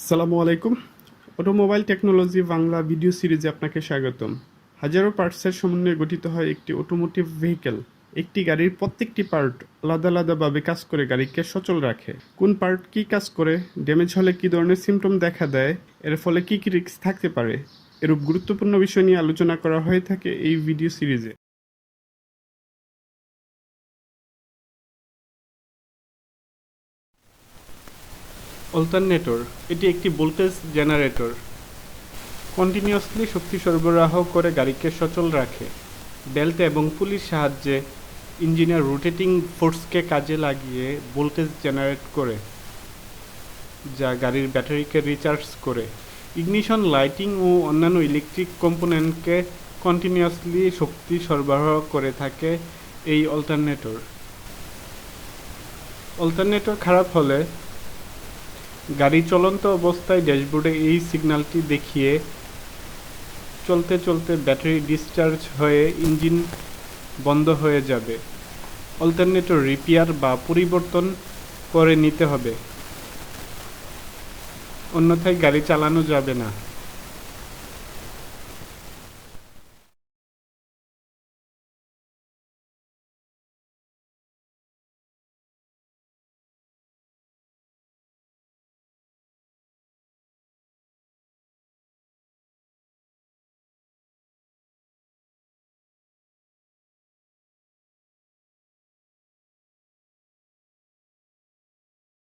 আসসালামু আলাইকুম। Automobile technology Bangla video সিরিজে আপনাকে স্বাগতম। হাজারো পার্টসের সমন্বয়ে গঠিত হয় একটি অটোমোটিভ ভেহিকেল। একটি গাড়ির প্রত্যেকটি পার্ট আলাদা আলাদাভাবে কাজ করে গাড়িকে সচল রাখে। কোন পার্ট কী কাজ করে, ড্যামেজ হলে কী ধরনের সিমটম দেখা দেয়, এর ফলে কী কী রিস্ক থাকতে পারে, এরূপ গুরুত্বপূর্ণ বিষয় নিয়ে আলোচনা করা হয়ে থাকে এই ভিডিও সিরিজে। অল্টারনেটর এটি একটি ভোল্টেজ জেনারেটর। কন্টিনিউয়াসলি শক্তি সরবরাহ করে গাড়িকে সচল রাখে। বেল্ট এবং পুলির সাহায্যে ইঞ্জিনের রোটেটিং ফোর্সকে কাজে লাগিয়ে ভোল্টেজ জেনারেট করে, যা গাড়ির ব্যাটারিকে রিচার্জ করে। ইগনিশন, লাইটিং ও অন্যান্য ইলেকট্রিক কম্পোনেন্টকে কন্টিনিউয়াসলি শক্তি সরবরাহ করে থাকে এই অল্টারনেটর। অল্টারনেটর খারাপ হলে গাড়ি চলন্ত অবস্থায় ড্যাশবোর্ডে এই সিগন্যালটি দেখিয়ে চলতে চলতে ব্যাটারি ডিসচার্জ হয়ে ইঞ্জিন বন্ধ হয়ে যাবে। অল্টারনেটর রিপেয়ার বা পরিবর্তন করে নিতে হবে, অন্যথায় গাড়ি চালানো যাবে না।